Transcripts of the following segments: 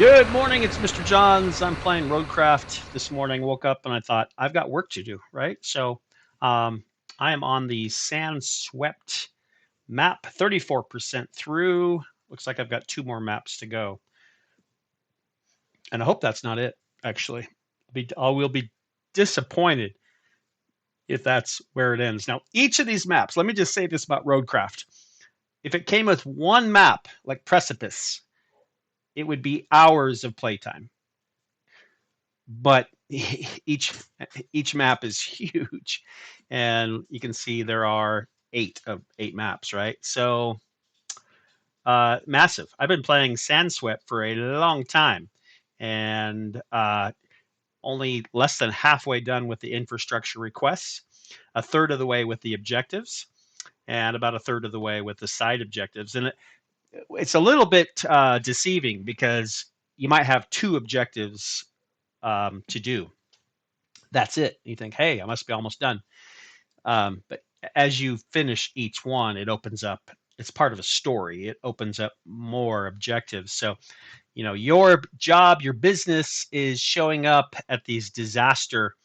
Good morning, it's Mr. Johns. I'm playing Roadcraft this morning. Woke up and I thought, I've got work to do, right? So um, I am on the sand swept map, 34% through. Looks like I've got two more maps to go. And I hope that's not it, actually. I will be disappointed if that's where it ends. Now, each of these maps, let me just say this about Roadcraft. If it came with one map, like Precipice, it would be hours of playtime. But each map is huge, and you can see there are eight maps, right? So massive. I've been playing Sandswept for a long time, and only less than halfway done with the infrastructure requests, a third of the way with the objectives, and about a third of the way with the side objectives. And it's a little bit deceiving because you might have two objectives to do. That's it. You think, hey, I must be almost done. But as you finish each one, it opens up. It's part of a story. It opens up more objectives. So, your job, your business is showing up at these disaster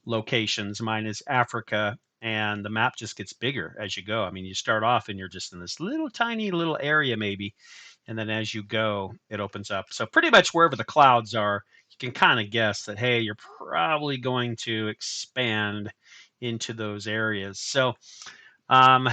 locations. Mine is Africa, and the map just gets bigger as you go. I mean, you start off and you're just in this little tiny little area, maybe, and then as you go, it opens up. So pretty much wherever the clouds are, you can kind of guess that, hey, you're probably going to expand into those areas. So I'm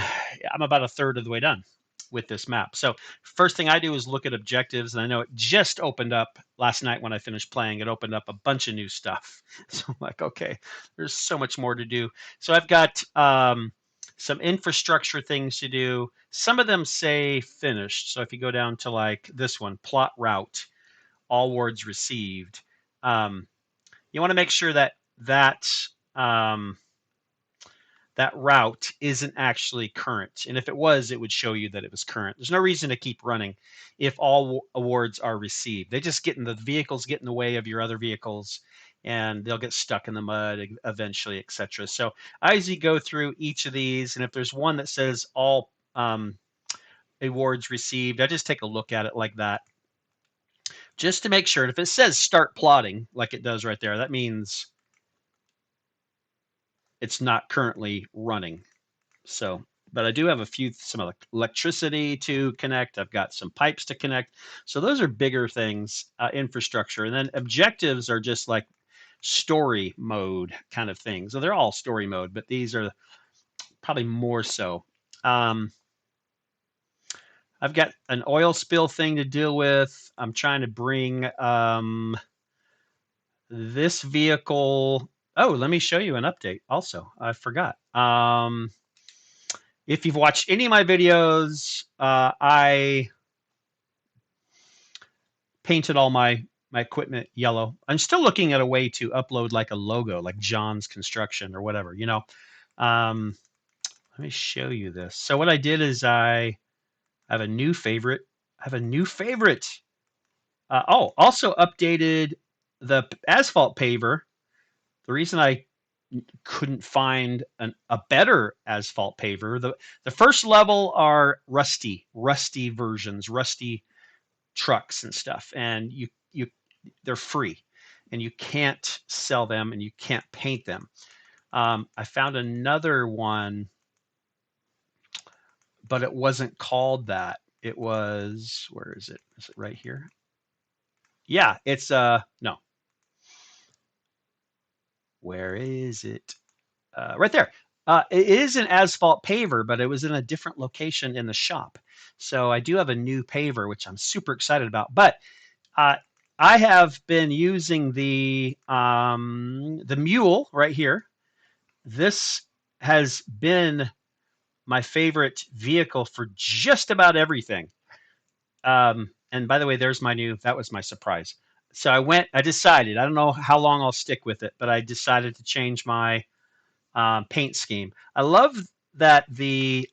about a third of the way done with this map. So first thing I do is look at objectives, and I know it just opened up last night when I finished playing. It opened up a bunch of new stuff. So I'm like, okay, there's so much more to do. So I've got some infrastructure things to do. Some of them say finished. So if you go down to like this one, plot route, all wards received, you want to make sure um, that route isn't actually current. And if it was, it would show you that it was current. There's no reason to keep running if all awards are received. They just the vehicles get in the way of your other vehicles, and they'll get stuck in the mud eventually, etc. So I usually go through each of these, and if there's one that says all awards received, I just take a look at it like that, just to make sure. And if it says start plotting, like it does right there, that means it's not currently running. So, but I do have some electricity to connect. I've got some pipes to connect. So those are bigger things, infrastructure. And then objectives are just like story mode kind of things. So they're all story mode, but these are probably more so. I've got an oil spill thing to deal with. I'm trying to bring this vehicle. Oh, let me show you an update also. I forgot. If you've watched any of my videos, I painted all my equipment yellow. I'm still looking at a way to upload like a logo, like John's Construction or whatever, Let me show you this. So what I did is I have a new favorite. Also updated the asphalt paver. The reason I couldn't find a better asphalt paver. The first level are rusty versions, rusty trucks and stuff, and they're free, and you can't sell them and you can't paint them. I found another one, but it wasn't called that. It was, where is it? Is it right here? Yeah, it's no. Where is it? Right there. It is an asphalt paver, but it was in a different location in the shop. So I do have a new paver, which I'm super excited about. But I have been using the mule right here. This has been my favorite vehicle for just about everything. And by the way, that was my surprise. So I decided, I don't know how long I'll stick with it, but I decided to change my paint scheme. I love that the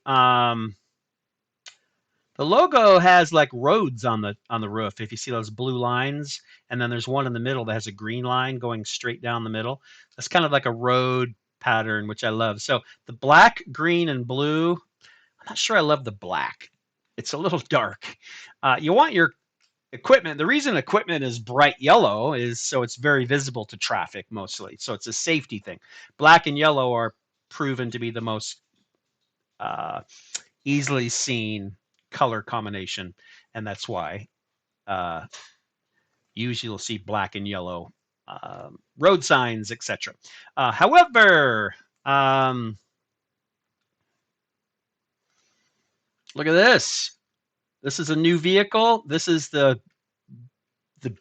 logo has like roads on the roof. If you see those blue lines, and then there's one in the middle that has a green line going straight down the middle. That's kind of like a road pattern, which I love. So the black, green, and blue. I'm not sure I love the black. It's a little dark. You want your equipment. The reason equipment is bright yellow is so it's very visible to traffic mostly. So it's a safety thing. Black and yellow are proven to be the most uh, easily seen color combination, and that's why uh, usually you'll see black and yellow road signs, etc. However, um, look at this. This is a new vehicle. This is the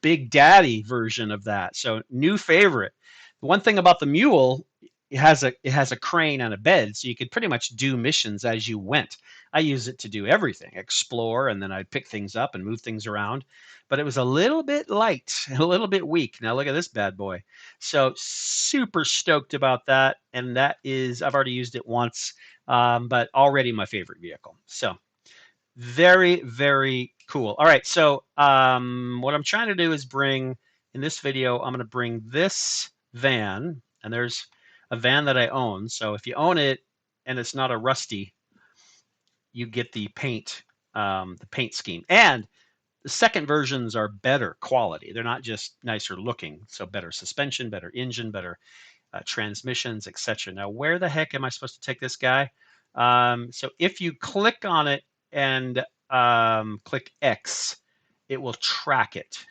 Big Daddy version of that. So new favorite. The one thing about the mule, it has a crane and a bed, so you could pretty much do missions as you went. I use it to do everything, explore, and then I'd pick things up and move things around. But it was a little bit light, a little bit weak. Now look at this bad boy. So super stoked about that, and that is I've already used it once, but already my favorite vehicle. So very, very cool. All right, so what I'm trying to do is bring, in this video, I'm going to bring this van, and there's a van that I own. So if you own it and it's not a rusty, you get the paint scheme. And the second versions are better quality. They're not just nicer looking, so better suspension, better engine, better transmissions, etc. Now, where the heck am I supposed to take this guy? So if you click on it and click X, it will track it.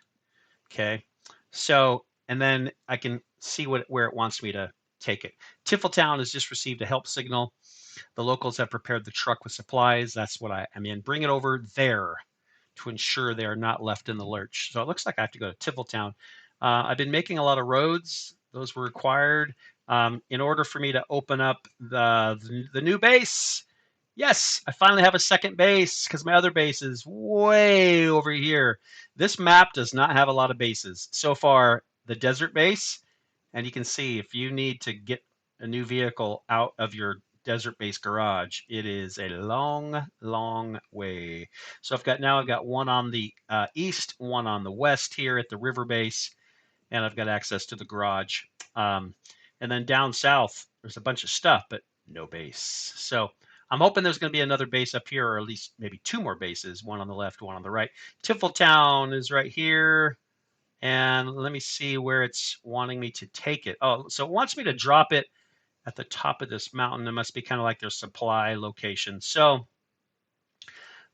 Okay. So, and then I can see where it wants me to take it. Tifletown has just received a help signal. The locals have prepared the truck with supplies. That's what I mean. Bring it over there to ensure they are not left in the lurch. So it looks like I have to go to Tifletown. I've been making a lot of roads. Those were required in order for me to open up the new base. Yes, I finally have a second base because my other base is way over here. This map does not have a lot of bases. So far, the desert base, and you can see if you need to get a new vehicle out of your desert base garage, it is a long, long way. So I've got one on the east, one on the west here at the river base, and I've got access to the garage. And then down south, there's a bunch of stuff, but no base. So I'm hoping there's going to be another base up here, or at least maybe two more bases, one on the left, one on the right. Tifletown is right here. And let me see where it's wanting me to take it. Oh, so it wants me to drop it at the top of this mountain. It must be kind of like their supply location. So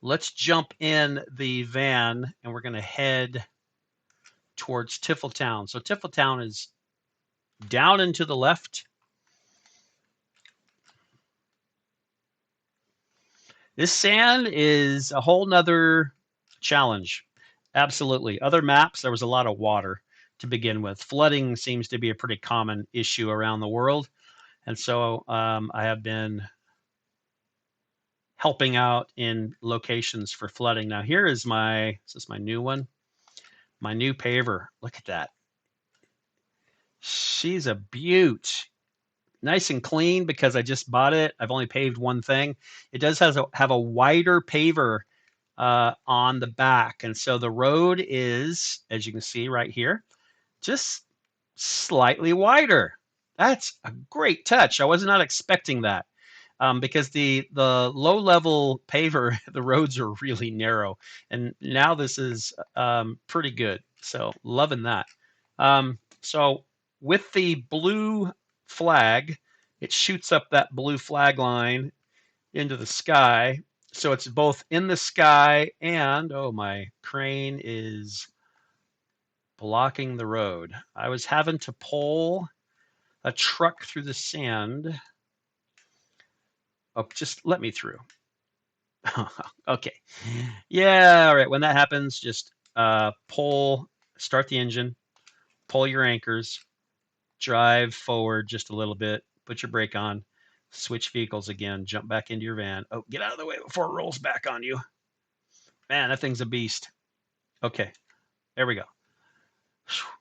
let's jump in the van and we're going to head towards Tifletown. So Tifletown is down and to the left. This sand is a whole nother challenge. Absolutely. Other maps, there was a lot of water to begin with. Flooding seems to be a pretty common issue around the world. And so I have been helping out in locations for flooding. Now here is this is my new one, my new paver. Look at that. She's a beaut. Nice and clean because I just bought it. I've only paved one thing. It does have a wider paver on the back. And so the road is, as you can see right here, just slightly wider. That's a great touch. I was not expecting that. Because the low level paver, the roads are really narrow, and now this is pretty good. So loving that. So with the blue flag, it shoots up that blue flag line into the sky. So it's both in the sky and, oh, my crane is blocking the road. I was having to pull a truck through the sand. Oh, just let me through. Okay. Yeah, all right. When that happens, just start the engine, pull your anchors, drive forward just a little bit, put your brake on, switch vehicles again, jump back into your van. Oh, get out of the way before it rolls back on you. Man, that thing's a beast. Okay, there we go.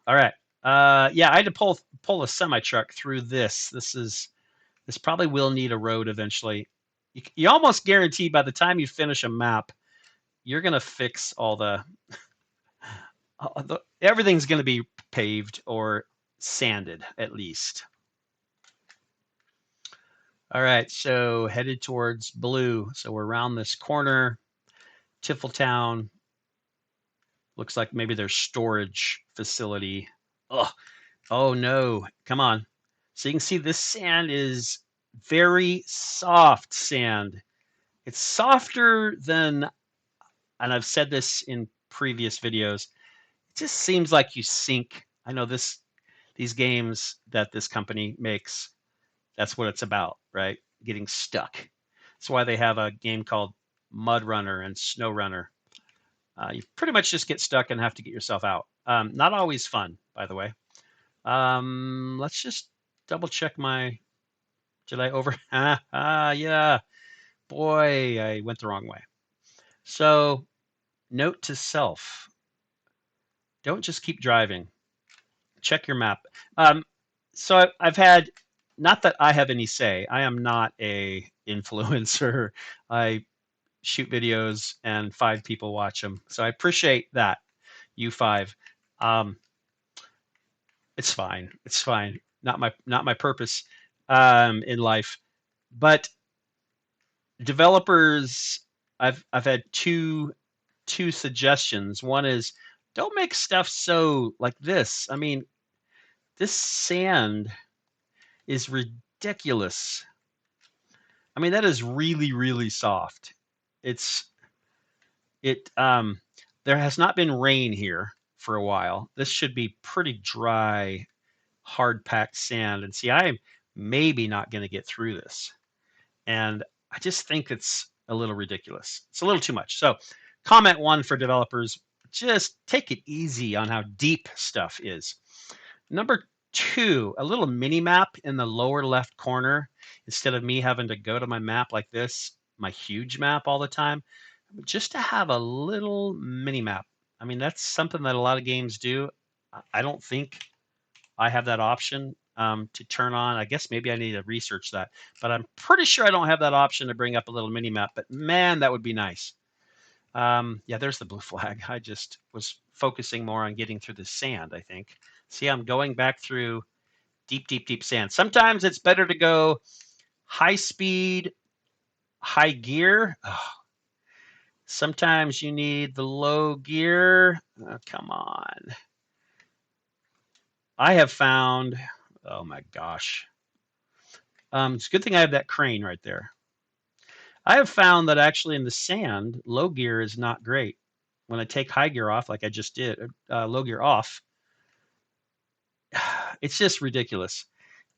All right. Yeah, I had to pull a semi truck through this. This probably will need a road eventually. You almost guarantee by the time you finish a map, you're gonna fix all everything's gonna be paved or sanded at least. All right, so headed towards blue. So we're around this corner, Tifletown. Looks like maybe their storage facility. Oh, oh no, come on. So you can see this sand is very soft sand. It's softer than, and I've said this in previous videos, it just seems like you sink. I know these games that this company makes, that's what it's about, right? Getting stuck. That's why they have a game called Mud Runner and Snow Runner. You pretty much just get stuck and have to get yourself out. Not always fun, by the way. Let's just double check my. Did I over? Yeah. Boy, I went the wrong way. So, note to self: don't just keep driving. Check your map. So I've had, not that I have any say. I am not a influencer. I shoot videos and 5 people watch them. So I appreciate that, you 5. Um, it's fine. It's fine. Not my purpose in life. But developers, I've had two suggestions. One is, don't make stuff so like this. I mean, this sand is ridiculous. I mean, that is really, really soft. It's it there has not been rain here for a while. This should be pretty dry, hard packed sand. And see, I am maybe not going to get through this. And I just think it's a little ridiculous. It's a little too much. So, comment 1 for developers, just take it easy on how deep stuff is. Number 2, a little mini map in the lower left corner. Instead of me having to go to my map like this, my huge map all the time, just to have a little mini map. I mean, that's something that a lot of games do. I don't think I have that option to turn on. I guess maybe I need to research that, but I'm pretty sure I don't have that option to bring up a little mini map. But man, that would be nice. Yeah, there's the blue flag. I just was focusing more on getting through the sand, I think. See, I'm going back through deep, deep, deep sand. Sometimes it's better to go high speed, high gear. Oh, sometimes you need the low gear. Oh, come on. I have found, oh my gosh. It's a good thing I have that crane right there. I have found that actually in the sand, low gear is not great. When I take high gear off, like I just did, low gear off, it's just ridiculous,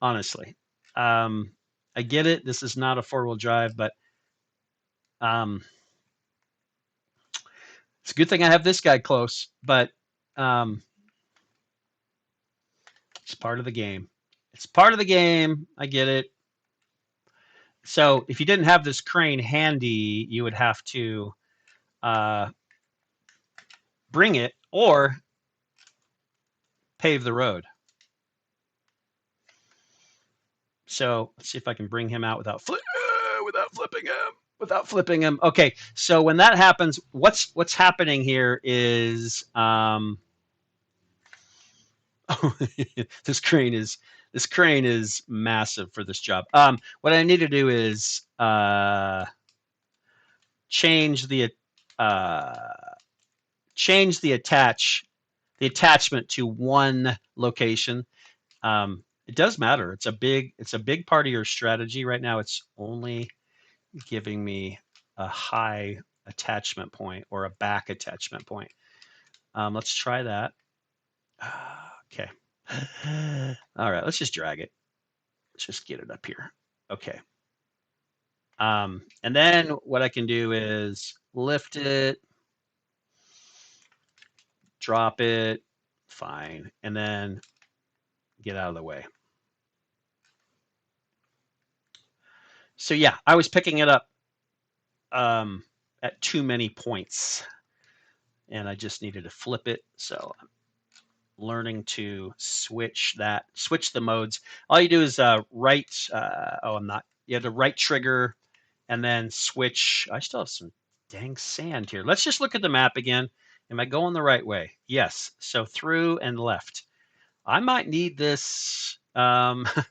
honestly. I get it. This is not a 4-wheel drive, but it's a good thing I have this guy close, but it's part of the game. It's part of the game. I get it. So if you didn't have this crane handy, you would have to bring it or pave the road. So let's see if I can bring him out without flipping him. Okay, so when that happens, what's happening here is this crane is massive for this job. What I need to do is change the attachment to one location. It does matter. It's a big part of your strategy right now. It's only giving me a high attachment point or a back attachment point. Let's try that. Okay. All right, let's just drag it. Let's just get it up here. Okay. And then what I can do is lift it, drop it, fine, and then get out of the way. So yeah, I was picking it up at too many points, and I just needed to flip it. So I'm learning to switch the modes. All you do is right. You have to right trigger, and then switch. I still have some dang sand here. Let's just look at the map again. Am I going the right way? Yes. So through and left. I might need this. I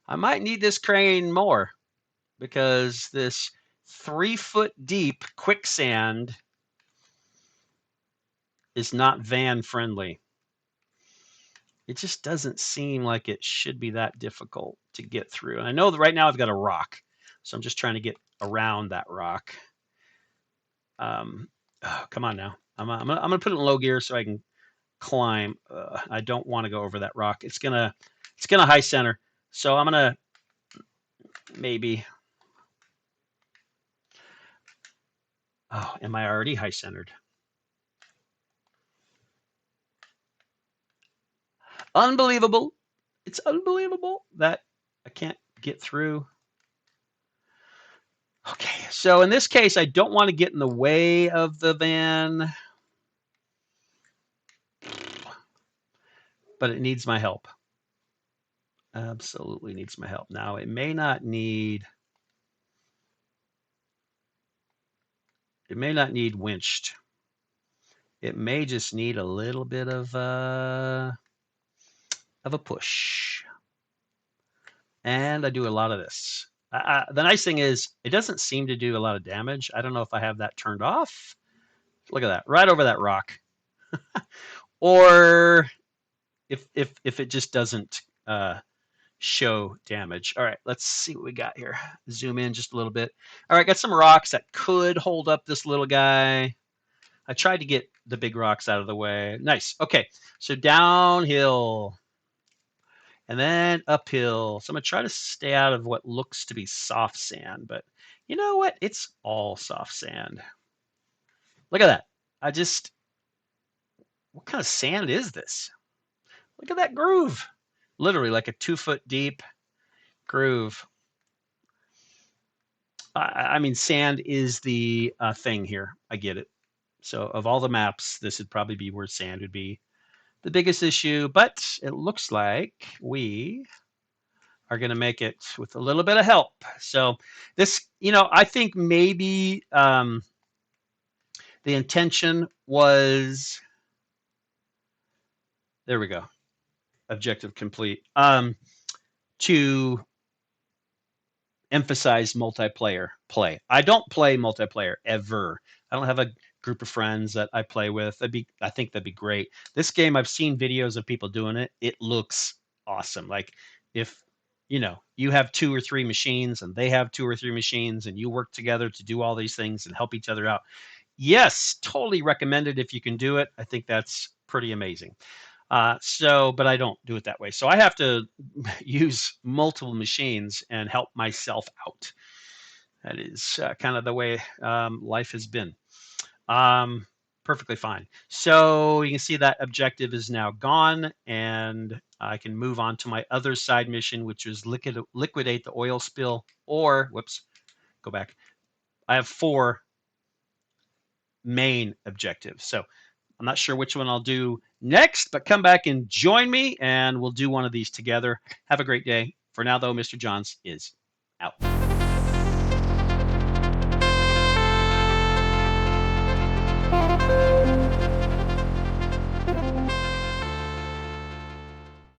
might need this crane more because this 3-foot deep quicksand is not van friendly. It just doesn't seem like it should be that difficult to get through. And I know that right now I've got a rock, so I'm just trying to get around that rock. Oh, come on now. I'm gonna put it in low gear so I can climb. I don't want to go over that rock. It's gonna high center. So I'm gonna maybe. Oh, am I already high centered? Unbelievable. It's unbelievable that I can't get through. Okay, so in this case, I don't want to get in the way of the van, but it needs my help. Absolutely needs my help. Now, it may not need winched. It may just need a little bit of a push. And I do a lot of this. The nice thing is it doesn't seem to do a lot of damage. I don't know if I have that turned off. Look at that, right over that rock. Or if it just doesn't show damage. All right, let's see what we got here. Zoom in just a little bit. All right, got some rocks that could hold up this little guy. I tried to get the big rocks out of the way. Nice. Okay, so downhill and then uphill. So I'm going to try to stay out of what looks to be soft sand, but you know what? It's all soft sand. Look at that. What kind of sand is this? Look at that groove. Literally like a 2-foot deep groove. I mean, sand is the thing here. I get it. So of all the maps, this would probably be where sand would be the biggest issue, but it looks like we are going to make it with a little bit of help. So this, I think maybe the intention was, there we go, objective complete, to emphasize multiplayer play. I don't play multiplayer ever. I don't have a group of friends that I play with. I think that'd be great. This game, I've seen videos of people doing it. It looks awesome. Like if you have 2 or 3 machines and they have 2 or 3 machines and you work together to do all these things and help each other out. Yes, totally recommend it if you can do it. I think that's pretty amazing. But I don't do it that way. So I have to use multiple machines and help myself out. That is kind of the way life has been. Perfectly fine. So you can see that objective is now gone, and I can move on to my other side mission, which is liquidate the oil spill, or, whoops, go back. I have 4 main objectives. So I'm not sure which one I'll do next, but come back and join me, and we'll do one of these together. Have a great day. For now, though, Mr. Johns is out.